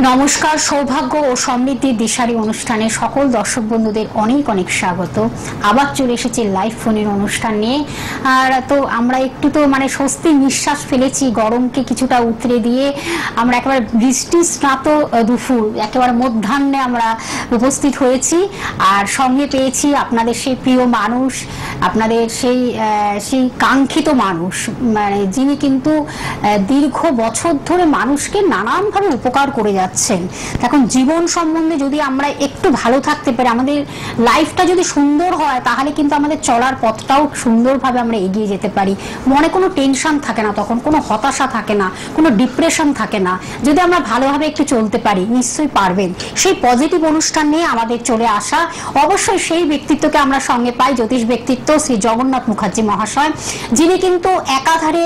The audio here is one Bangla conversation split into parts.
নমস্কার। সৌভাগ্য ও সমৃদ্ধির দিশারি অনুষ্ঠানে সকল দর্শক বন্ধুদের অনেক অনেক স্বাগত। আবার চলে এসেছি লাইভ ফোনের অনুষ্ঠান নিয়ে। আর তো আমরা একটু তো স্বস্তি নিঃশ্বাস ফেলেছি, গরমকে কিছুটা উতরে দিয়ে আমরা একেবারে বৃষ্টি স্নাত দুপুর একেবারে মধ্যাহ্নে আমরা উপস্থিত হয়েছি। আর সঙ্গে পেয়েছি আপনাদের সেই প্রিয় মানুষ, আপনাদের সেই কাঙ্ক্ষিত মানুষ, যিনি কিন্তু দীর্ঘ বছর ধরে মানুষকে নানানভাবে উপকার করে যাচ্ছেন। এখন জীবন সম্বন্ধে যদি আমরা একটু ভালো থাকতে পারি, আমাদের লাইফটা যদি সুন্দর হয়, তাহলে কিন্তু আমাদের চলার পথটাও সুন্দরভাবে আমরা এগিয়ে যেতে পারি। মনে কোনো টেনশন থাকে না, তখন কোনো হতাশা থাকে না, কোনো ডিপ্রেশন থাকে না। যদি আমরা ভালোভাবে একটু চলতে পারি, নিশ্চয়ই পারবেন। সেই পজিটিভ অনুষ্ঠান নিয়ে আমাদের চলে আসা। অবশ্যই সেই ব্যক্তিত্বকে আমরা সঙ্গে পাই, জ্যোতিষ ব্যক্তিত্ব শ্রী জগন্নাথ মুখার্জি মহাশয়, যিনি কিন্তু একাধারে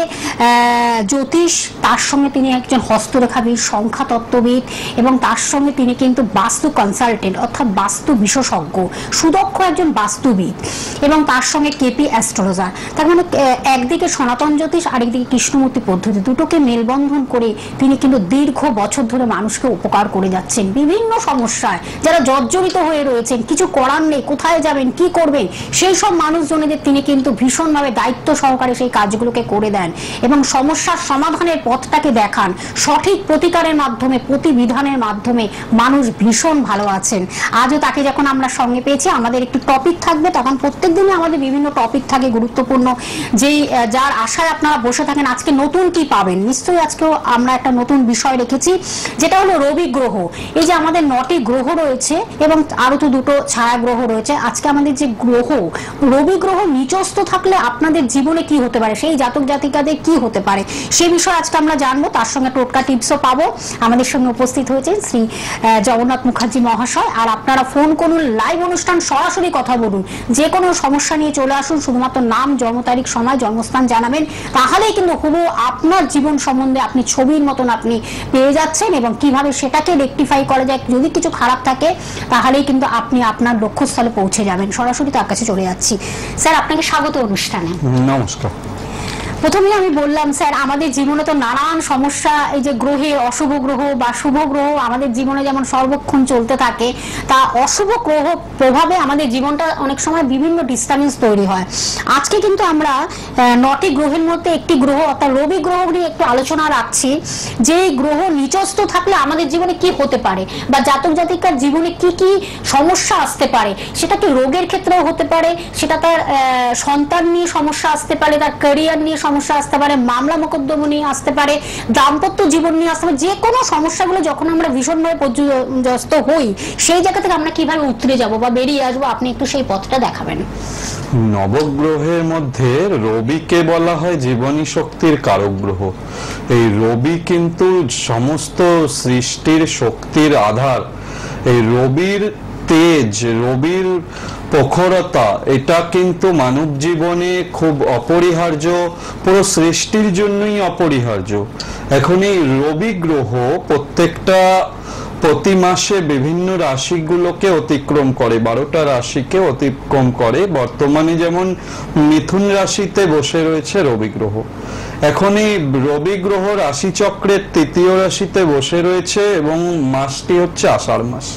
জ্যোতিষ, তার সঙ্গে তিনি একজন হস্তরেখাবিদ, সংখ্যা তত্ত্ববিদ, এবং তার সঙ্গে তিনি কিন্তু বাস্তু কনসালটেন্ট অর্থাৎ বাস্তু বিশেষজ্ঞ, সুদক্ষ একজন বাস্তুবিদ, এবং তার সঙ্গে কেপি অ্যাস্ট্রোলজার। তার একদিকে সনাতন জ্যোতিষ, আরেকদিকে কৃষ্ণমূর্তি পদ্ধতি, দুটোকে মেলবন্ধন করে তিনি কিন্তু দীর্ঘ বছর ধরে মানুষকে উপকার করে যাচ্ছেন। বিভিন্ন সমস্যায় যারা জর্জরিত হয়ে রয়েছেন, কিছু করার নেই, কোথায় যাবেন, কি করবেন, সেই সব মানুষজনেদের তিনি কিন্তু ভীষণভাবে দায়িত্ব সহকারে সেই কাজগুলোকে করে দেন এবং সমস্যার সমাধানের পথটাকে দেখান। সঠিক প্রতিকারের মাধ্যমে, প্রতিবিধানের মাধ্যমে মানুষ ভীষণ ভালো আছেন। আজও তাকে যখন আমরা সঙ্গে পেয়েছি, আমাদের একটু টপিক থাকবে, তখন প্রত্যেক দিনই আমাদের বিভিন্ন টপিক থাকে গুরুত্বপূর্ণ, যার আশায় আপনারা বসে থাকেন আজকে নতুন কি পাবেন। নিশ্চয়ই আজকেও আমরা একটা নতুন বিষয় রেখেছি, যেটা হলো রবি গ্রহ। এই যে আমাদের 9টি গ্রহ রয়েছে এবং আরো তো 2টো ছায়া গ্রহ রয়েছে। আজকে আমাদের যে গ্রহ, রবি গ্রহ নিচস্থ থাকলে আপনাদের জীবনে কি হতে পারে, সেই জাতক জাতিকাদের কি হতে পারে, সে বিষয়ে আজকে আমরা জানবো। তার সঙ্গে টোটকা টিপসও পাবো। আমাদের সঙ্গে উপস্থিত হয়েছেন শ্রী জগন্নাথ মুখার্জি মহাশয়। আর আপনারা ফোন করুন, লাইভ অনুষ্ঠান, সরাসরি কথা বলুন, যে কোনো সমস্যা নিয়ে চলে আসুন। শুধুমাত্র নাম, জন্ম তারিখ, সময়, জন্মস্থান জানাবেন, তাহলেই কিন্তু হুবহু আপনার জীবন সম্বন্ধে আপনি ছবির মতন আপনি পেয়ে যাচ্ছেন, এবং কিভাবে সেটাকে রেকটিফাই করা যায়। যদি কিছু খারাপ থাকে, তাহলেই কিন্তু আপনি আপনার লক্ষ্যস্থলে পৌঁছে যাবেন। সরাসরি তার কাছে চলে যাচ্ছি। স্যার, আপনাকে স্বাগত অনুষ্ঠানে। নমস্কার। প্রথমে আমি বললাম, স্যার, আমাদের জীবনে তো নানান সমস্যা, এই যে গ্রহে অশুভ গ্রহ বা শুভ গ্রহ আমাদের জীবনে যেমন সর্বক্ষণ চলতে থাকে, তা অশুভ গ্রহ প্রভাবে আমাদের জীবনটা অনেক সময় বিভিন্ন ডিস্টার্বেন্স তৈরি হয়। আজকে কিন্তু আমরা 9টি গ্রহের মধ্যে একটি গ্রহ অর্থাৎ রবি গ্রহ নিয়ে একটু আলোচনা রাখছি, যে গ্রহ নিচস্থ থাকলে আমাদের জীবনে কি হতে পারে, বা জাতক জাতিকার জীবনে কি কি সমস্যা আসতে পারে। সেটা কি রোগের ক্ষেত্রেও হতে পারে, সেটা তার সন্তান নিয়ে সমস্যা আসতে পারে, তার ক্যারিয়ার নিয়ে সমস্যা আসতে পারে, মামলা মোকদ্দমা নিয়ে আসতে পারে, দাম্পত্য জীবন নিয়ে আসতে পারে। যে কোনো সমস্যাগুলো যখন আমরা ভীষণভাবে পর্যস্ত হই, সেই জায়গা থেকে আমরা কিভাবে উতরে যাব বা বেরিয়ে আসবো, আপনি একটু সেই পথটা দেখাবেন। নবগ্রহের মধ্যে রবিকে বলা হয় জীবনী শক্তির কারক গ্রহ। এই রবি কিন্তু সমস্ত সৃষ্টির শক্তির আধার। এই রবির তেজ, রবির প্রখরতা, এটা কিন্তু মানব জীবনে খুব অপরিহার্য, পুরো সৃষ্টির জন্যই অপরিহার্য। এখন এই রবি গ্রহ প্রতি মাসে বিভিন্ন রাশিগুলোকে অতিক্রম করে, 12টা রাশিকে অতিক্রম করে। বর্তমানে যেমন মিথুন রাশিতে বসে রয়েছে রবি গ্রহ। এখন এই রবি গ্রহ রাশিচক্রের 3য় রাশিতে বসে রয়েছে এবং মাসটি হচ্ছে আষাঢ় মাস।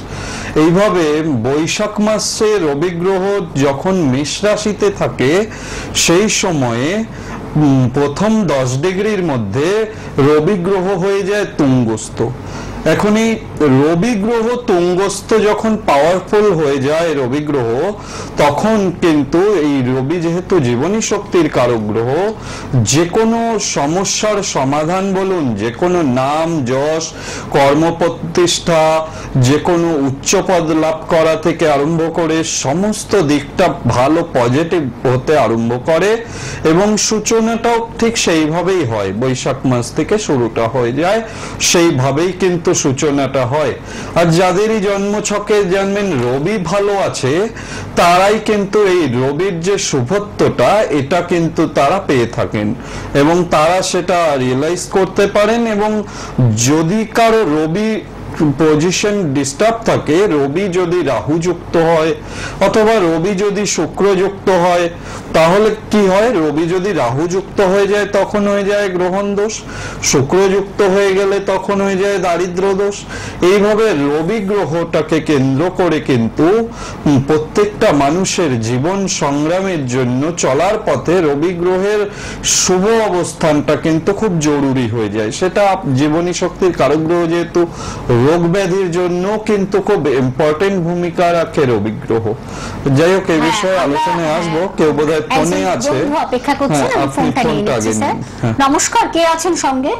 এইভাবে বৈশাখ মাসে রবি গ্রহ যখন মেষ রাশিতে থাকে, সেই সময়ে প্রথম 10 ডিগ্রির মধ্যে রবি গ্রহ হয়ে যায় তুঙ্গস্থ। এখন এই রবি গ্রহ তুঙ্গস্থ যখন পাওয়ারফুল হয়ে যায় রবি গ্রহ, তখন কিন্তু এই রবি যেহেতু জীবনী শক্তির কারক গ্রহ, যে কোনো সমস্যার সমাধান বলুন, যে কোনো নাম যশ, কর্মপ্রতিষ্ঠা, যে কোনো উচ্চ পদ লাভ করা থেকে আরম্ভ করে সমস্ত দিকটা ভালো পজিটিভ হতে আরম্ভ করে, এবং সূচনাটাও ঠিক সেইভাবেই হয়। বৈশাখ মাস থেকে শুরুটা হয়ে যায়, সেইভাবেই কিন্তু সূচনাটা হয়। আর যাদেরই জন্মছকে জানবেন রবি ভালো আছে, তারাই কিন্তু এই রবির যে শুভত্বটা, এটা কিন্তু তারা পেয়ে থাকেন এবং তারা সেটা রিয়েলাইজ করতে পারেন। এবং যদি কারো রবি পজিশন ডিস্টার্ব থাকে, রবি যদি রাহু যুক্ত হয় অথবা রবি যদি শুক্র যুক্ত হয়, তাহলে কি হয়, রবি যদি রাহু যুক্ত হয়ে যায় তখন হয়ে যায় গ্রহণ দোষ, শুক্র যুক্ত হয়ে গেলে তখন হয়ে যায় দারিদ্র দোষ। এইভাবে রবি গ্রহটাকে কেন্দ্র করে কিন্তু প্রত্যেকটা মানুষের জীবন সংগ্রামের জন্য চলার পথে রবি গ্রহের শুভ অবস্থানটা কিন্তু খুব জরুরি হয়ে যায়। সেটা জীবনী শক্তির কারক গ্রহ, যেহেতু রোগ ব্যাধির জন্য কিন্তু খুব ইম্পর্টেন্ট ভূমিকা রাখে রবি গ্রহ। যাই হোক, এই বিষয়ে আলোচনায় আসবো। কেউ বোধহয় ফোনে আছে, অপেক্ষা করছেন, আমি ফোনটা নিয়ে নিচ্ছি স্যার। নমস্কার, কে আছেন সঙ্গে?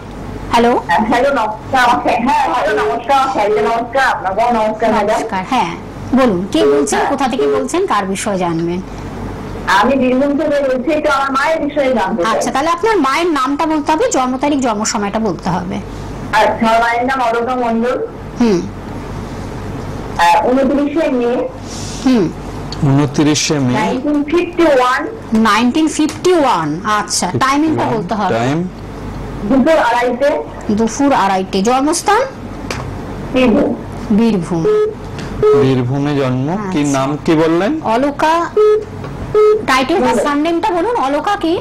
হ্যালো হ্যালো, নমস্কার। হ্যাঁ, হ্যালো, নমস্কার। নমস্কার, আপনাকেও নমস্কার ম্যাডাম। হ্যাঁ বলুন, কে বলছেন, কোথা থেকে বলছেন, কার বিষয়ে জানবেন? আমি বীরভূম থেকে বলছি, তো আমার মায়ের বিষয়ে জানতে চাই। আচ্ছা, তাহলে আপনার মায়ের নামটা বলতে হবে, জন্ম তারিখ, জন্ম সময়টা বলতে হবে। আচ্ছা, আমার মায়ের নাম অরোকা মন্ডল। 29শে মে 29শে মে 1951। আচ্ছা, টাইমিংটা বলতে হবে। টাইম দুপুর 2:30। দুপুর 2:30। জন্মস্থান বীরভূম। বীরভূম। বীরভূমে জন্ম। কি নাম কি বললেন? অলোকা। টাইটেল বা সারনেমটা বলুন। অলোকা কি?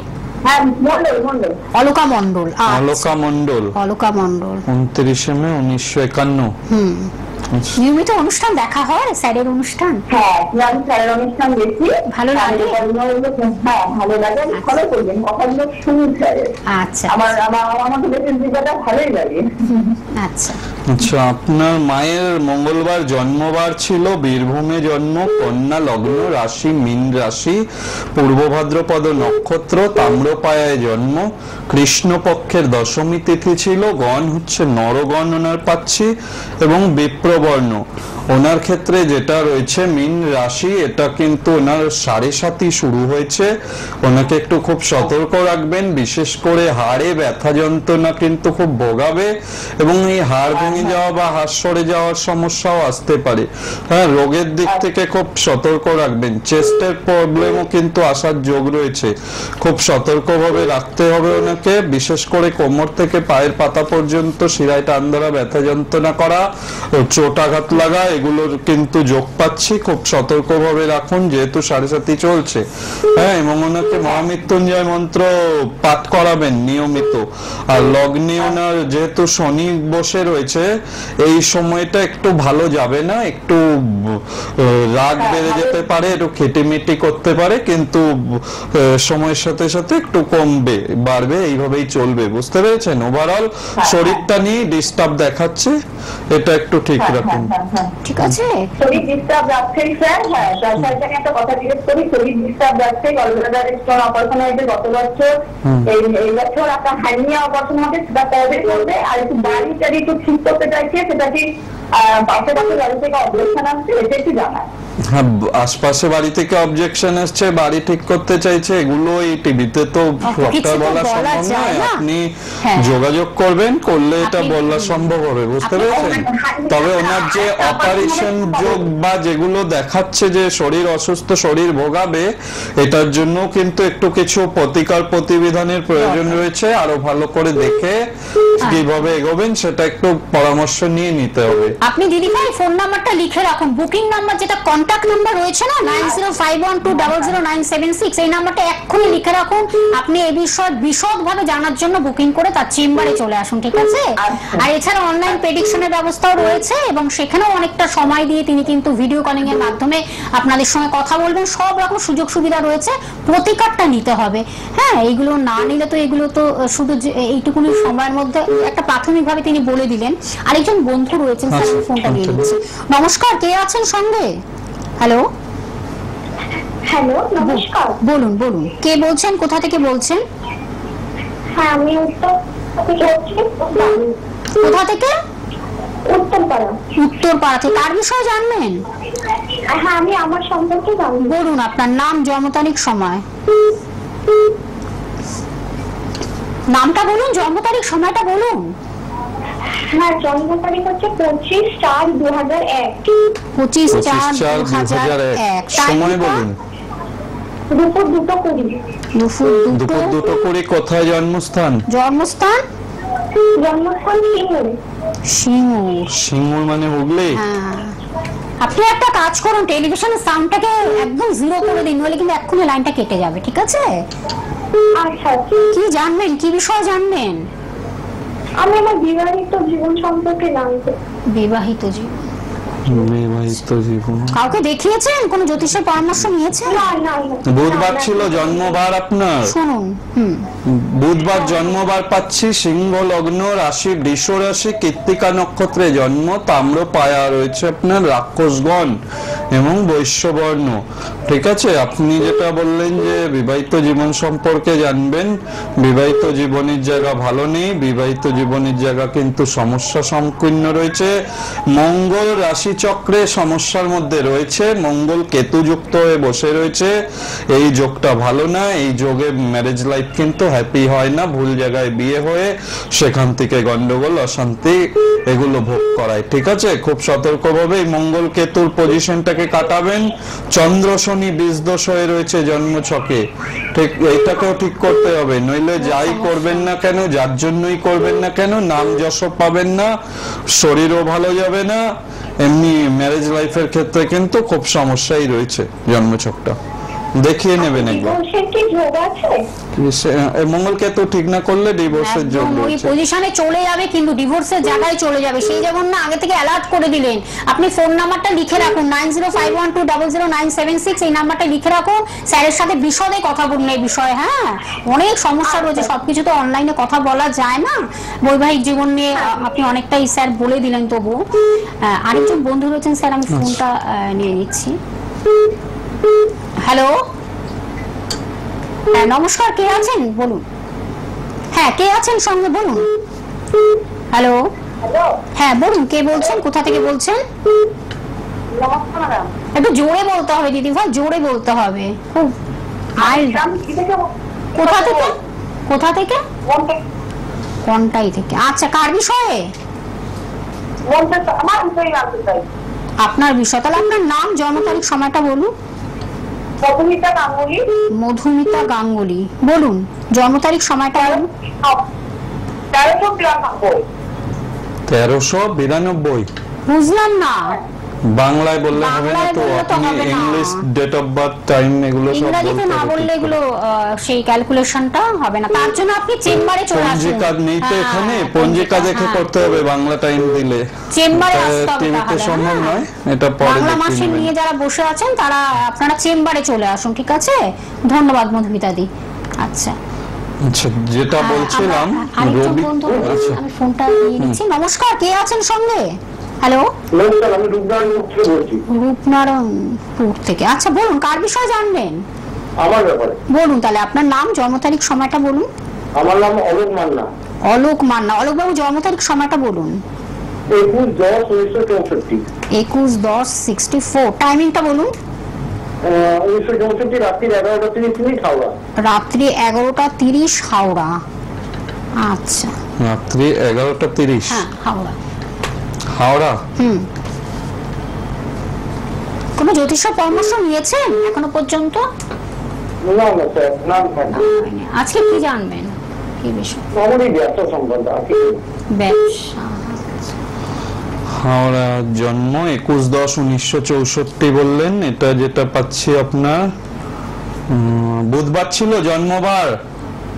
হ্যাঁ, মন্ডল। অলোকা মন্ডল। অলোকা মন্ডল। অলোকা মন্ডল। 29শে মে 1951। নিয়মিত অনুষ্ঠান দেখা হয়, স্যারের অনুষ্ঠান? হ্যাঁ, আমি স্যারের অনুষ্ঠান দেখি। ভালো লাগে? হ্যাঁ, ভালো লাগে। ফলো করবেন, কথাগুলো শুনুন স্যারের। আচ্ছা, আমাকে বেশি দিকটা ভালোই লাগে। আচ্ছা আচ্ছা, আপনার মায়ের মঙ্গলবার জন্মবার ছিল, বীরভূমে জন্ম, কন্যা লগ্ন, রাশি মীন রাশি, পূর্ব ভাদ্রপদ নক্ষত্র, তাম্রপায়ায় জন্ম, কৃষ্ণপক্ষের দশমী তিথি ছিল, গণ হচ্ছে নরগণ ওনার পাচ্ছি, এবং বিপ্রবর্ণ। ওনার ক্ষেত্রে যেটা রয়েছে মীন রাশি, এটা কিন্তু ওনার 7.5 শুরু হয়েছে। ওনাকে একটু খুব সতর্ক রাখবেন, বিশেষ করে হাড়ে ব্যথা যন্ত্রণা কিন্তু খুব ভোগাবে, এবং এই হাড় ভেঙে যাওয়া বা হাড় সরে যাওয়ার সমস্যাও আসতে পারে। হ্যাঁ, রোগের দিক থেকে খুব সতর্ক রাখবেন। চেস্টের প্রবলেমও কিন্তু আসার যোগ রয়েছে, খুব সতর্কভাবে রাখতে হবে ওনাকে। বিশেষ করে কোমর থেকে পায়ের পাতা পর্যন্ত শিরায় টান ধরা, ব্যথা যন্ত্রণা করা, চোট আঘাত লাগা, এগুলোর কিন্তু যোগ পাচ্ছি। খুব সতর্কভাবে রাখুন, যেহেতু 7.5 চলছে। হ্যাঁ, এবং ওনাকে মহামৃত্যুঞ্জয় মন্ত্র পাঠ করাবেন নিয়মিত। আর লগ্নে ওনার যেহেতু শনি বসে রয়েছে, এই সময়টা একটু ভালো যাবে না, একটু রাগ বেড়ে যেতে পারে, একটু খেটিমিটি করতে পারে, কিন্তু সময়ের সাথে সাথে একটু কমবে, বাড়বে, এইভাবেই চলবে। বুঝতে পেরেছেন? ওভারঅল শরীরটা নিয়ে ডিস্টার্ব দেখাচ্ছে, এটা একটু ঠিক রাখুন। ঠিক আছে। শরীর ডিস্টার্ব রাখছে স্যার। হ্যাঁ, স্যারকে একটা কথা জিজ্ঞেস করি। শরীর ডিস্টার্ব রাখছে, গলব্লাডার স্টোন অপারেশন হয়েছে গত বছর। এই বছর একটা হার্নিয়া অপারেশন হবে, সেটা কবে করবে? আর একটু বাড়িটা একটু ঠিক করতে চাইছে, সেটা কি আশেপাশে বাড়ি থেকে অবজেকশন আসছে, এটা একটু জানায়। হ্যাঁ, আশপাশে বাড়ি থেকে অবজেকশন আসছে, বাড়ি ঠিক করতে চাইছে, এগুলো এই টিভিতে তো সবটা বলা সম্ভব নয়। আপনি যোগাযোগ করবেন, করলে এটা বলা সম্ভব হবে। বুঝতে পেরেছেন? তবে ওনার যে অপারেশন যোগ বা যেগুলো দেখাচ্ছে যে শরীর অসুস্থ, শরীর ভোগাবে, এটার জন্য কিন্তু একটু কিছু প্রতিকার প্রতিবিধানের প্রয়োজন রয়েছে। আরো ভালো করে দেখে কিভাবে এগোবেন সেটা একটু পরামর্শ নিয়ে নিতে হবে। আপনি দিদি ভাই ফোন নাম্বারটা লিখে রাখুন, বুকিং নাম্বার যেটা কন্টাক্ট নাম্বার রয়েছে না 9051200976, এই নাম্বারটা এক্ষুনি লিখে রাখুন। আপনি এই বিষয়ে বিশদভাবে জানার জন্য বুকিং করে তার চেম্বারে চলে আসুন, ঠিক আছে? আর এছাড়া অনলাইন প্রেডিকশনের ব্যবস্থাও রয়েছে, এবং সেখানেও অনেকটা সময় দিয়ে তিনি কিন্তু ভিডিও কলিং এর মাধ্যমে আপনাদের সঙ্গে কথা বলবেন। সব রকম সুযোগ সুবিধা রয়েছে, প্রতিকারটা নিতে হবে। হ্যাঁ, এইগুলো না নিলে তো এগুলো তো শুধু এইটুকুনি সময়ের মধ্যে একটা প্রাথমিকভাবে তিনি বলে দিলেন। আরেকজন বন্ধু রয়েছেন, স্যার ফোনটা দিয়ে দিচ্ছি। নমস্কার, কে আছেন সঙ্গে? হ্যালো হ্যালো, নমস্কার। বলুন বলুন, কে বলছেন, কোথা থেকে বলছেন? হ্যাঁ, আমি উত্তর থেকে বলছি। কোথা থেকে? উত্তরপাড়া। উত্তরপাড়া থেকে। কার বিষয়ে জানবেন? হ্যাঁ, আমি আমার সম্পর্কে জানবো। বলুন আপনার নাম, জন্ম তারিখ, সময়। নামটা বলুন, জন্ম তারিখ, সময়টা বলুন। হ্যাঁ, জন্ম তারিখ হচ্ছে 25/4/2001। 25/4/2001। সময় বলুন। দুপুর 2:20। দুপুর 2:20। কোথায় জন্মস্থান? জন্মস্থান? জন্মস্থান সিঙ্গুরে। সিঙ্গুর। সিঙ্গুর মানে হুগলি? হ্যাঁ, আপনি একটা কাজ করুন, টেলিভিশনের সাউন্ডটাকে একদম জিরো করে দিন, নইলে কিন্তু এক্ষুনি লাইনটা কেটে যাবে, ঠিক আছে? আচ্ছা, কি জানবেন, কি বিষয় জানবেন? আমি আমার বিবাহিত জীবন সম্পর্কে জানতে। বিবাহিত জীবন। বিবাহিত জীবন। কাউকে দেখিয়েছেন, কোনো জ্যোতিষের পরামর্শ নিয়েছেন? না না না। বুধবার ছিল জন্মবার আপনার? শুনুন, বুধবার জন্মবার পাচ্ছি, সিংহ লগ্ন, রাশি বৃষ রাশি, কৃত্তিকা নক্ষত্রে জন্ম, তাম্র পায়া রয়েছে আপনার, রাক্ষসগণ এবং বৈশ্যবর্ণ। ঠিক আছে, আপনি যেটা বললেন যে বিবাহিত জীবন সম্পর্কে জানবেন, বিবাহিত জীবনের জায়গা ভালো নেই, বিবাহিত জীবনের জায়গা কিন্তু সমস্যা সংকীর্ণ রয়েছে। মঙ্গল রাশি চক্রে সমস্যার মধ্যে রয়েছে, মঙ্গল কেতু যুক্ত হয়ে বসে রয়েছে, এই যোগটা ভালো না। এই যোগে ম্যারেজ লাইফ কিন্তু হ্যাপি হয় না, ভুল জায়গায় বিয়ে হয়ে সেখান থেকে গন্ডগোল অশান্তি এগুলো ভোগ করায়। ঠিক আছে, খুব সতর্কভাবে এই মঙ্গল কেতুর পজিশনটাকে কাটাবেন। চন্দ্র শনি বীজ দোষ হয়ে রয়েছে জন্মছকে, ঠিক এইটাকেও ঠিক করতে হবে, নইলে যাই করবেন না কেন, যার জন্যই করবেন না কেন, নাম যশ পাবেন না, শরীরও ভালো যাবে না, এমনি ম্যারেজ লাইফের ক্ষেত্রে কিন্তু খুব সমস্যাই রয়েছে। জন্মছকটা দেখিয়ে নেবেন একবার। ডিভোর্সের কি যোগ আছে? মঙ্গল কেতু ঠিক না করলে ডিভোর্সের যোগ একদম ওই রয়েছে। পজিশনে চলে যাবে, কিন্তু ডিভোর্সের জায়গায় চলে যাবে। সেই যেমন না আগে থেকে অ্যালার্ট করে দিলেন। আপনি ফোন নাম্বারটা লিখে রাখুন, 9051200976, এই নাম্বারটা লিখে রাখুন, স্যারের সাথে বিশদে কথা বলুন এই বিষয়ে। হ্যাঁ, অনেক সমস্যা রয়েছে, সবকিছু তো অনলাইনে কথা বলা যায় না। বৈবাহিক জীবন নিয়ে আপনি অনেকটাই স্যার বলে দিলেন। তবু আরেকজন বন্ধু রয়েছেন স্যার, আমি ফোনটা নিয়ে নিচ্ছি। হ্যালো, হ্যাঁ নমস্কার, কে আছেন বলুন? হ্যাঁ, কে আছেন সঙ্গে বলুন। হ্যালো, হ্যালো, হ্যাঁ বলুন, কে বলছেন, কোথা থেকে বলছেন? নমস্কার ম্যাডাম। একটু জোরে বলতে হবে দিদি ভাই, জোরে বলতে হবে খুব। কোথা থেকে? কোথা থেকে? কোনটাই থেকে? আচ্ছা, কার বিষয়ে? আপনার বিষয়। তাহলে আপনার নাম, জন্ম তারিখ, সময়টা বলুন। মধুমিতা গাঙ্গুলি। মধুমিতা গাঙ্গুলি, বলুন জন্ম তারিখ, সময়টা বলুন। 1392। বুঝলাম না, বাংলায় বললে হবে না তো, বাংলায় বললে তো আপনি হবে না। English date of birth time এগুলো সব ইংরেজিতে বলতে না হবে। বললে এগুলো সেই ক্যালকুলেশনটা হবে না। তার জন্য আপনি চেম্বারে চলে আসুন। পঞ্জিকা নেই তো হ্যাঁ, এখানে, পঞ্জিকা, পঞ্জিকা দেখে হ্যাঁ। করতে হবে, বাংলা টাইম দিলে চেম্বারে আসতে হবে টিভিতে তাহলে, সম্ভব হ্যাঁ। নয়, এটা পরে বাংলা দেখে মাসে নেবেন। নিয়ে যারা বসে আছেন তারা আপনারা চেম্বারে চলে আসুন, ঠিক আছে? ধন্যবাদ মধুমিতা দি। আচ্ছা, আচ্ছা, যেটা বলছিলাম আরেকজন রবি। বন্ধু, আচ্ছা, আমি ফোনটা নিয়ে নিচ্ছি। নমস্কার, কে আছেন সঙ্গে? হ্যালো, নমস্কার, আমি রূপনারায়ণ থেকে বলছি। রূপনারায়ণপুর থেকে। আচ্ছা বলুন, কার বিষয়ে জানবেন? আমার ব্যাপারে। বলুন তাহলে, আপনার নাম, জন্ম তারিখ, সময়টা বলুন। আমার নাম অলোক মান্না। অলোক মান্না। অলোক বাবু, জন্ম তারিখ, সময়টা বলুন। 21/10/1964। 21/10/64, টাইমিংটা বলুন। 1964 রাত্রি 11:30 হাওড়া। রাত্রি 11:30 হাওড়া। আচ্ছা, রাত্রি 11:30 হ্যাঁ হাওড়া। হাওড়া। কোনো জ্যোতিষ পরামর্শ নিয়েছেন এখনো পর্যন্ত? না না স্যার, নাম খান। আজকে কি জানবেন, কি বিষয়? আমারই ব্যবসা সম্বন্ধে আছে। ব্যবসা। হাওড়া জন্ম, 21/10/1964 বললেন। এটা যেটা পাচ্ছি আপনার বুধবার ছিল জন্মবার।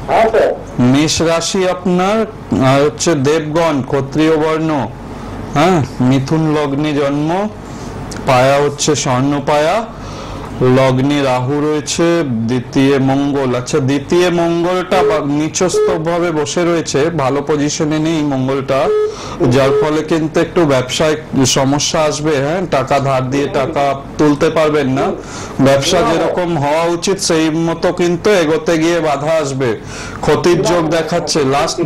হ্যাঁ স্যার। মেষ রাশি আপনার, আর হচ্ছে দেবগণ, ক্ষত্রিয় বর্ণ। হ্যাঁ, মিথুন লগ্নে জন্ম, পায়া হচ্ছে স্বর্ণ পায়া, লগ্নে রাহু রয়েছে, দ্বিতীয় মঙ্গল। আচ্ছা, দ্বিতীয় মঙ্গলটা নিচস্থ ভাবে বসে রয়েছে, ভালো পজিশনে নেই মঙ্গলটা, যার ফলে কিন্তু একটু ব্যবসায় সমস্যা আসবে। হ্যাঁ, টাকা ধার দিয়ে টাকা তুলতে পারবেন না, ব্যবসা যেরকম হওয়া উচিত সেই মতো কিন্তু এগোতে গিয়ে বাধা আসবে। ক্ষতির যোগ দেখাচ্ছে, লাস্ট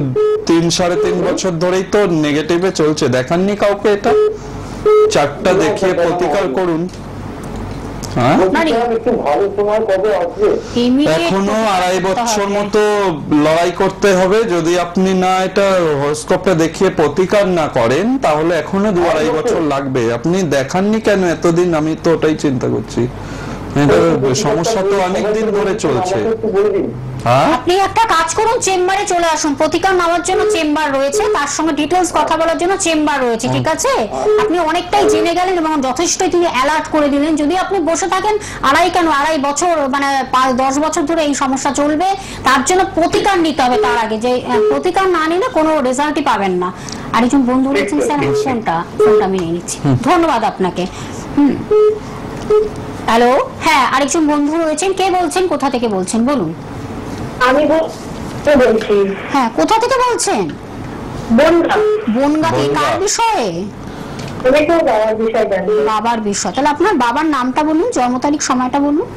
3-3.5 বছর ধরেই তো নেগেটিভে চলছে। দেখাননি কাউকে এটা? চারটা দেখিয়ে প্রতিকার করুন। হ্যাঁ, একটু ভালো সময় কবে আসবে? এখনো 2.5 বছর মতো লড়াই করতে হবে। যদি আপনি না এটা হরোস্কোপটা দেখিয়ে প্রতিকার না করেন, তাহলে এখনো 2-2.5 বছর লাগবে। আপনি দেখাননি কেন এতদিন? আমি তো ওটাই চিন্তা করছি। এটা সমস্যা তো অনেকদিন ধরে চলছে। একটু বলে দিন। হ্যাঁ, আপনি একটা কাজ করুন, চেম্বারে চলে আসুন, প্রতিকার নেওয়ার জন্য চেম্বার রয়েছে, তার সঙ্গে ডিটেলস কথা বলার জন্য চেম্বার রয়েছে, ঠিক আছে? আপনি অনেকটাই জেনে গেলেন এবং যথেষ্টই তিনি অ্যালার্ট করে দিলেন। যদি আপনি বসে থাকেন আড়াই বছর মানে 10 বছর ধরে এই সমস্যা চলবে, তার জন্য প্রতিকার নিতে হবে। তার আগে যে প্রতিকার না নিলে কোনো রেজাল্টই পাবেন না। আরেকজন বন্ধু রয়েছেন, স্যার ফোনটা আমি নিয়ে নিচ্ছি, ধন্যবাদ আপনাকে। হ্যালো, হ্যাঁ আরেকজন বন্ধু রয়েছেন, কে বলছেন, কোথা থেকে বলছেন বলুন? আমি বলছি হ্যাঁ, কোথা থেকে বলছেন? বনগাঁ থেকে। কার বিষয়ে? তুমি তো বাবার বিষয় জানি। বাবার বিষয়। তাহলে আপনার বাবার নামটা বলুন, জন্ম তারিখ, সময়টা বলুন।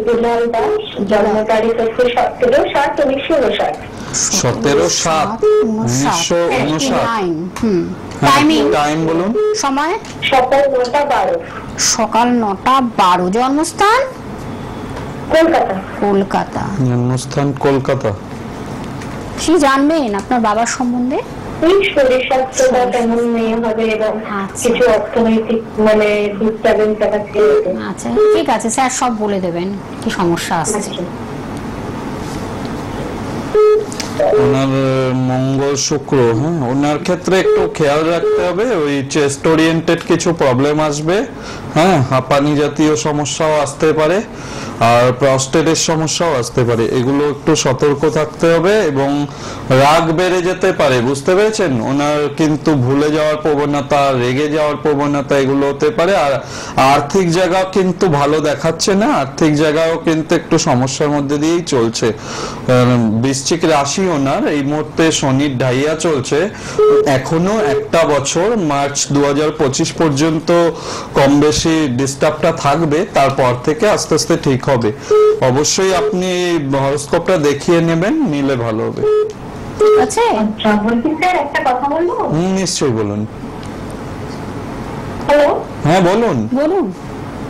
দুলাল দাস, জন্ম তারিখ হচ্ছে 17/7/1959। 17/7/1959। টাইমিং, টাইম বলুন। সময় সকাল 9টা 12। সকাল 9টা 12। জন্মস্থান কলকাতা। কলকাতা। জন্মস্থান কলকাতা। কি জানবেন আপনার বাবার সম্বন্ধে? এই শরীর স্বাস্থ্যটা কেমন মেয়ে হবে এবং আচ্ছা। কিছু অর্থনৈতিক মানে ডিস্টার্বেন্স আছে। আচ্ছা ঠিক আছে স্যার, সব বলে দেবেন কি সমস্যা আসছে। ওনার মঙ্গল শুক্র, হ্যাঁ ওনার ক্ষেত্রে একটু খেয়াল রাখতে হবে, ওই চেস্ট ওরিয়েন্টেড কিছু প্রবলেম আসবে, হ্যাঁ হাঁপানি জাতীয় সমস্যাও আসতে পারে, আর প্রস্টেটের সমস্যাও আসতে পারে, এগুলো একটু সতর্ক থাকতে হবে। এবং রাগ বেড়ে যেতে পারে, বুঝতে পেরেছেন? ওনার কিন্তু ভুলে যাওয়ার প্রবণতা, রেগে যাওয়ার প্রবণতা এগুলো হতে পারে। আর আর্থিক জায়গা কিন্তু ভালো দেখাচ্ছে না, আর্থিক জায়গাও কিন্তু একটু সমস্যার মধ্যে দিয়েই চলছে। বৃশ্চিক রাশি ওনার, এই মুহূর্তে শনির ঢাইয়া চলছে, এখনো একটা বছর মার্চ 2025 পর্যন্ত কম বেশি ডিস্টার্বটা থাকবে, তারপর থেকে আস্তে আস্তে ঠিক হবে। অবশ্যই আপনি হরোস্কোপটা দেখিয়ে নেবেন, নিলে ভালো হবে। ঠিক আছে, আচ্ছা বলছি স্যার একটা কথা বলবো? নিশ্চয়ই বলুন। হ্যালো, হ্যাঁ বলুন। বলুন।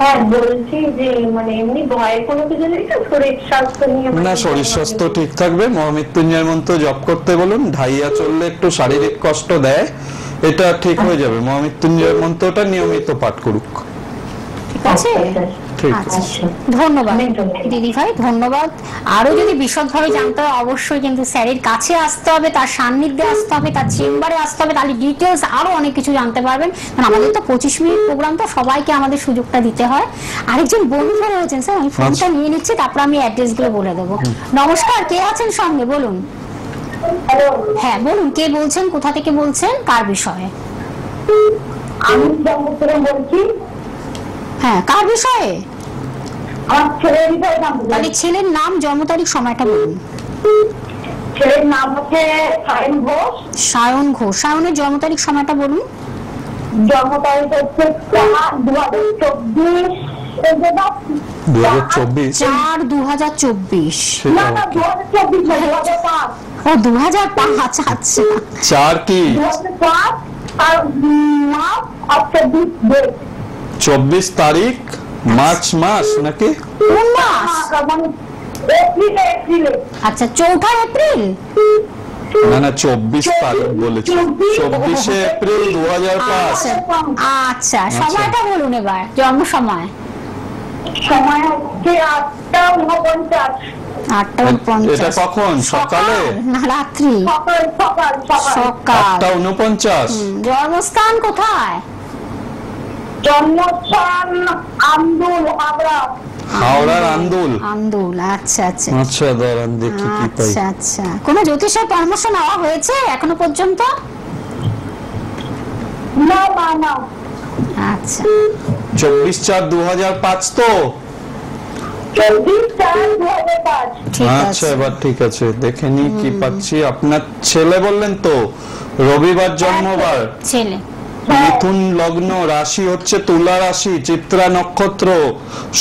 হ্যাঁ বলছি যে মানে এমনি ভয়ের কোনো কিছু নেই তো শরীর স্বাস্থ্য নিয়ে? না, শরীর স্বাস্থ্য ঠিক থাকবে। মহামৃত্যুঞ্জয় মন্ত্র জপ করতে বলুন। ঢাইয়া চললে একটু শারীরিক কষ্ট দেয়, এটা ঠিক হয়ে যাবে। মহামৃত্যুঞ্জয় মন্ত্রটা নিয়মিত পাঠ করুক। ঠিক আছে, ঠিক আচ্ছা আছে। ধন্যবাদ অনেক ধন্যবাদ। দিদি ভাই, ধন্যবাদ। আরো যদি বিশদভাবে জানতে হয় অবশ্যই কিন্তু স্যারের কাছে আসতে হবে, তার সান্নিধ্যে আসতে হবে, তার চেম্বারে আসতে হবে, তাহলে ডিটেলস আরো অনেক কিছু জানতে পারবেন। কারণ আমাদের তো 25 মিনিট প্রোগ্রাম, তো সবাইকে আমাদের সুযোগটা দিতে হয়। আরেকজন বন্ধু রয়েছেন স্যার, আমি ফোনটা নিয়ে নিচ্ছি, তারপর আমি অ্যাড্রেস গুলো বলে দেবো। নমস্কার, কে আছেন সঙ্গে বলুন? হ্যালো, হ্যাঁ বলুন, কে বলছেন, কোথা থেকে বলছেন, কার বিষয়ে? আমি জন্মপুরে বলছি। হ্যাঁ, কার বিষয়ে? আমার ছেলের বিষয়ে জানতে চাই। তাহলে ছেলের নাম, জন্ম তারিখ, সময়টা বলুন। ছেলের নাম হচ্ছে সায়ন ঘোষ। সায়ন ঘোষ। সায়নের জন্ম তারিখ, সময়টা বলুন। জন্ম তারিখ হচ্ছে 4/2024। 2024। 4/2024। না না 2024 না 2005। ও 2005। আচ্ছা 4 কি 2005 আর মাস আর 24 ডেট। 24 তারিখ মার্চ মাস নাকি? কোন মাস? মানে এপ্রিলে। আচ্ছা 4 এপ্রিল। না না 24 তারিখ বলেছি, 24 এপ্রিল 2005। আচ্ছা সময়টা বলুন এবার, জন্ম সময়। সময় হচ্ছে 8:49। 8:49। এটা কখন? সকালে না রাত্রি? সকাল। সকাল। 8:49। জন্মস্থান কোথায়? জন্মস্থান আন্দুল, হাবড়া। হাওড়ার আন্দুল। আন্দুল। আচ্ছা আচ্ছা আচ্ছা দাঁড়ান দেখি কি পাই। আচ্ছা আচ্ছা। কোন জ্যোতিষের পরামর্শ নেওয়া হয়েছে এখনো পর্যন্ত? না। আচ্ছা 24/4/2005 তো? 24/4/2005। ঠিক আচ্ছা আছে। এবার ঠিক আছে, দেখে নি কি পাচ্ছি। আপনার ছেলে বললেন তো, রবিবার জন্মবার, ছেলে। মিথুন লগ্ন, রাশি হচ্ছে তুলা রাশি, চিত্রা নক্ষত্র,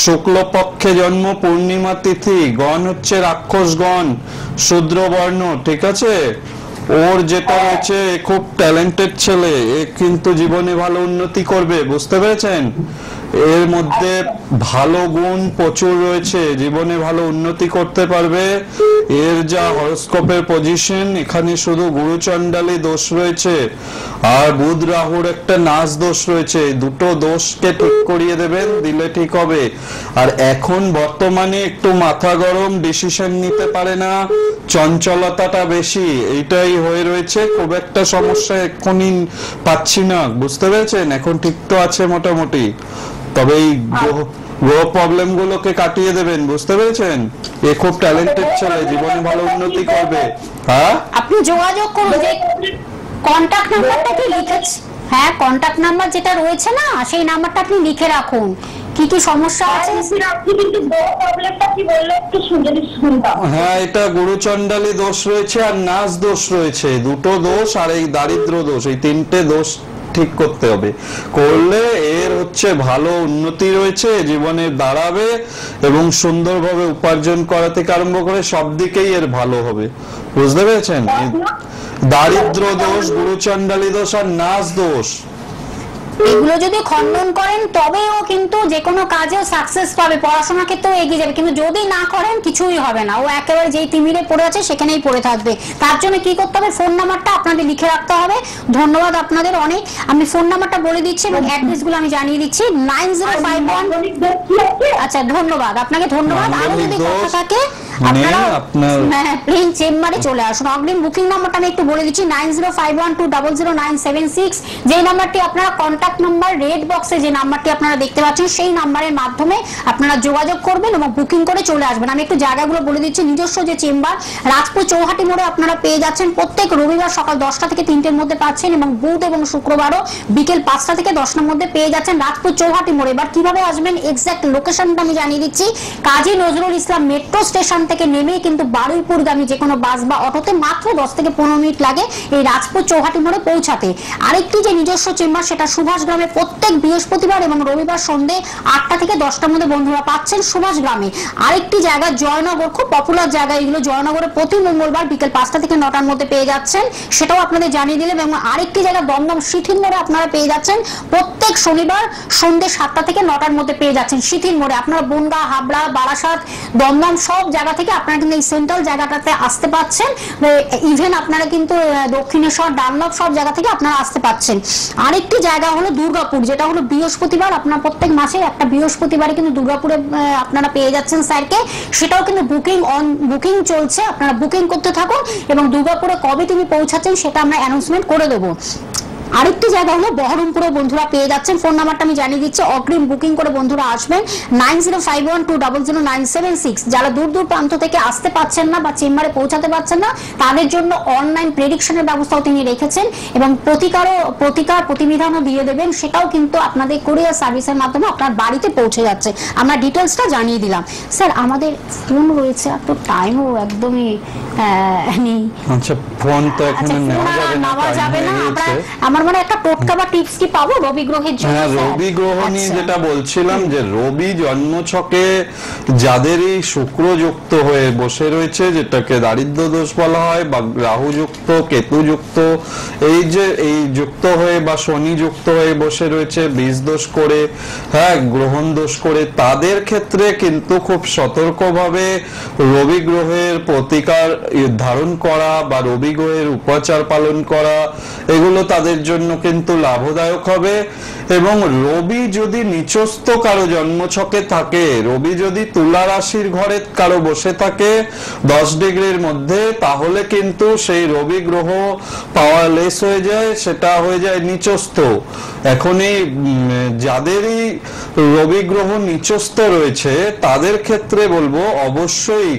শুক্লপক্ষে জন্ম, পূর্ণিমা তিথি, গণ হচ্ছে রাক্ষস গণ, শূদ্র বর্ণ, ঠিক আছে? ওর যেটা রয়েছে, খুব ট্যালেন্টেড ছেলে, এ কিন্তু জীবনে ভালো উন্নতি করবে, বুঝতে পেরেছেন? এর মধ্যে ভালো গুণ প্রচুর রয়েছে, জীবনে ভালো উন্নতি করতে পারবে। এর যা হরোস্কোপের পজিশন, এখানে শুধু গুরুচণ্ডালী দোষ রয়েছে আর বুধ রাহুর একটা নাশ দোষ রয়েছে। দুটো দোষকে ঠিক করিয়ে দেবেন, দিলে ঠিক হবে। আর এখন বর্তমানে একটু মাথা গরম, ডিসিশন নিতে পারে না, চঞ্চলতাটা বেশি, এইটাই হয়ে রয়েছে। খুব একটা সমস্যা এক্ষুনি পাচ্ছি না, বুঝতে পেরেছেন? এখন ঠিক তো আছে মোটামুটি, তবে এই গ্রহ প্রবলেম গুলোকে কাটিয়ে দেবেন, বুঝতে পেরেছেন? এ খুব ট্যালেন্টেড ছেলে, জীবনে ভালো উন্নতি করবে। হ্যাঁ, আপনি যোগাযোগ করুন। যে কন্টাক্ট নাম্বারটা কি লিখেছে, হ্যাঁ কন্টাক্ট নাম্বার যেটা রয়েছে না, সেই নাম্বারটা আপনি লিখে রাখুন। কি কি সমস্যা আছে আপনি কিন্তু বড় প্রবলেমটা কি বললে একটু যদি শুনতাম। হ্যাঁ, এটা গুরুচণ্ডালী দোষ রয়েছে আর নাশ দোষ রয়েছে, দুটো দোষ, আর এই দারিদ্র দোষ, এই তিনটে দোষ ঠিক করতে হবে। করলে এর হচ্ছে ভালো উন্নতি রয়েছে, জীবনে দাঁড়াবে এবং সুন্দরভাবে উপার্জন করা থেকে আরম্ভ করে সব দিকেই এর ভালো হবে, বুঝতে পেরেছেন? দারিদ্র দোষ, গুরুচণ্ডালী দোষ আর নাশ দোষ, এগুলো যদি খণ্ডন করেন তবেই ও কিন্তু যে কোনো কাজেও সাকসেস পাবে, পড়াশোনার ক্ষেত্রেও এগিয়ে যাবে। কিন্তু যদি না করেন কিছুই হবে না, ও একেবারে যেই তিমিরে পড়ে আছে সেখানেই পড়ে থাকবে। তার জন্য কি করতে হবে, ফোন নাম্বারটা আপনাদের লিখে রাখতে হবে। ধন্যবাদ আপনাদের অনেক। আমি ফোন নাম্বারটা বলে দিচ্ছি এবং অ্যাড্রেস গুলো আমি জানিয়ে দিচ্ছি। 9051। আচ্ছা, ধন্যবাদ আপনাকে, ধন্যবাদ। আরো যদি কথা থাকে আপনারা প্লেন চেম্বারে চলে আসুন। অগ্রিম বুকিং নাম্বারটা আমি একটু বলে দিচ্ছি, 9051200976, যে নাম্বারটি আপনারা কন্টাক্ট নাম্বার রেড বক্সে যে নাম্বারটি আপনারা দেখতে পাচ্ছেন সেই নাম্বারের মাধ্যমে আপনারা যোগাযোগ করবেন এবং বুকিং করে চলে আসবেন। আমি একটু জায়গাগুলো বলে দিচ্ছি। নিজস্ব যে চেম্বার রাজপুর চৌহাটি মোড়ে আপনারা পেয়ে যাচ্ছেন, প্রত্যেক রবিবার সকাল 10টা থেকে 3টের মধ্যে পাচ্ছেন এবং বুধ এবং শুক্রবারও বিকেল 5টা থেকে 10টার মধ্যে পেয়ে যাচ্ছেন রাজপুর চৌহাটি মোড়ে। এবার কিভাবে আসবেন এক্সাক্ট লোকেশনটা আমি জানিয়ে দিচ্ছি। কাজী নজরুল ইসলাম মেট্রো স্টেশন থেকে নেমে কিন্তু বারুইপুরগামী যে কোনো বাস বা অটোতে মাত্র 10 থেকে 15 মিনিট লাগে এই রাজপুর চৌহাটি মোড়ে পৌঁছাতে। আরেকটি যে নিজস্ব চেম্বার সেটা সুভাষ গ্রামে প্রত্যেক বৃহস্পতিবার এবং রবিবার সন্ধ্যে 8টা থেকে 10টার মধ্যে বন্ধুরা পাচ্ছেন সুভাষ গ্রামে। আরেকটি জায়গা জয়নগর, খুব পপুলার জায়গা এগুলো, জয়নগরে প্রতি মঙ্গলবার বিকেল 5টা থেকে 9টার মধ্যে পেয়ে যাচ্ছেন, সেটাও আপনাদের জানিয়ে দিলাম। এবং আরেকটি জায়গা দমদম শিথিল মোড়ে আপনারা পেয়ে যাচ্ছেন প্রত্যেক শনিবার সন্ধ্যে 7টা থেকে 9টার মধ্যে পেয়ে যাচ্ছেন শিথিল মোড়ে। আপনারা বনগা, হাবড়া, বারাসাত, দমদম সব জায়গা থেকে আপনারা কিন্তু এই সেন্ট্রাল জায়গাটাতে আসতে পাচ্ছেন। ইভেন আপনারা কিন্তু দক্ষিণেশ্বর, ডানলপ সব জায়গা থেকে আপনারা আসতে পাচ্ছেন। আরেকটি জায়গা হলো দুর্গাপুর, যেটা হলো বৃহস্পতিবার, আপনার প্রত্যেক মাসে একটা বৃহস্পতিবারে কিন্তু দুর্গাপুরে আপনারা পেয়ে যাচ্ছেন স্যারকে, সেটাও কিন্তু বুকিং চলছে, আপনারা বুকিং করতে থাকুন এবং দুর্গাপুরে কবে তিনি পৌঁছাচ্ছেন সেটা আমরা অ্যানাউন্সমেন্ট করে দেবো। আরেকটি জায়গা হলো বহরমপুরে বন্ধুরা পেয়ে যাচ্ছেন, ফোন নাম্বারটা আমি জানিয়ে দিচ্ছি। অগ্রিম বুকিং করে বন্ধুরা আসবেন 9051200976। যারা দূর দূর প্রান্ত থেকে আসতে পারছেন না বা চেম্বারে পৌঁছাতে পারছেন না তাদের জন্য অনলাইন প্রেডিকশনের ব্যবস্থাও তিনি রেখেছেন এবং প্রতিকার প্রতিবিধানও দিয়ে দেবেন, সেটাও কিন্তু আপনাদের কুরিয়ার সার্ভিসের মাধ্যমে আপনার বাড়িতে পৌঁছে যাচ্ছে। আমরা ডিটেলসটা জানিয়ে দিলাম। স্যার আমাদের ফোন রয়েছে, আর তো টাইমও একদমই নেই। আচ্ছা, ফোন তো এখন নেওয়া যাবে না। আমার মানে একটা টোটকা বা টিপস কি পাবো রবি গ্রহের জন্য? হ্যাঁ, রবি গ্রহ নিয়ে যেটা বলছিলাম যে রবি জন্মছকে যাদেরই শুক্র যুক্ত হয়ে বসে রয়েছে, যেটাকে দারিদ্র দোষ বলা হয়, বা রাহু যুক্ত, কেতু যুক্ত, এই যে এই যুক্ত হয়ে বা শনি যুক্ত হয়ে বসে রয়েছে বীজ দোষ করে, হ্যাঁ গ্রহণ দোষ করে, তাদের ক্ষেত্রে কিন্তু খুব সতর্কভাবে রবি গ্রহের প্রতিকার ধারণ করা বা রবি গ্রহের উপাচার পালন করা, এগুলো তাদের জন্য কিন্তু লাভদায়ক হবে। এবং রবি যদি নিচস্থ কারো জন্মছকে থাকে, রবি যদি তুলা রাশির ঘরে কারো বসে থাকে 10 ডিগ্রির মধ্যে, তাহলে কিন্তু সেই রবি গ্রহ পাওয়ারলেস হয়ে যায়, সেটা হয়ে যায় নিচস্থ। এখন এই যাদেরই রবি গ্রহ নিচস্থ রয়েছে তাদের ক্ষেত্রে বলবো অবশ্যই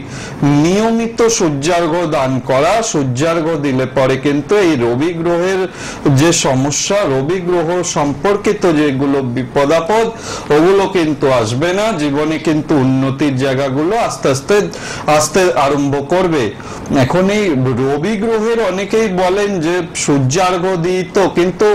নিয়মিত সূর্যার্ঘ্য দান করা। সূর্যার্ঘ্য দিলে পরে কিন্তু এই রবি গ্রহের যে সমস্যা, রবি গ্রহ সম্পর্কিত যেগুলো বিপদ আপদ, ওগুলো কিন্তু আসবে না। জীবনে কিন্তু উন্নতির জায়গাগুলো আস্তে আস্তে আসতে আরম্ভ করবে। এখন এই রবি গ্রহের অনেকেই বলেন যে সূর্যার্ঘ্য দিই তো, কিন্তু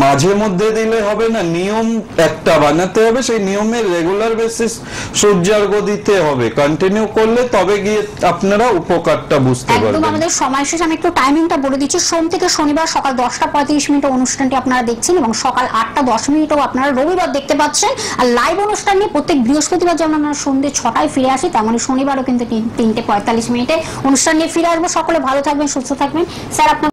মাঝে মধ্যে দিলে হবে না, নিয়ম একটা বানাতে হবে, সেই নিয়মের রেগুলার বেসিস সূর্যার্ঘ্য দিতে হবে, কন্টিনিউ করলে তবে গিয়ে আপনারা উপকারটা বুঝতে পারবেন। একদম আমাদের সময় শেষ। আমি একটু টাইমিংটা বলে দিচ্ছি। সোম থেকে শনিবার সকাল 10টা 35 মিনিটে অনুষ্ঠানটি আপনারা দেখছেন এবং সকাল 8:10 আপনারা রবিবার দেখতে পাচ্ছেন। আর লাইভ অনুষ্ঠান নিয়ে প্রত্যেক বৃহস্পতিবার যেমন আমরা সন্ধ্যে 6টায় ফিরে আসি, তেমনই শনিবারও কিন্তু 3:45 অনুষ্ঠান নিয়ে ফিরে আসবো। সকলে ভালো থাকবেন, সুস্থ থাকবেন। স্যার আপনার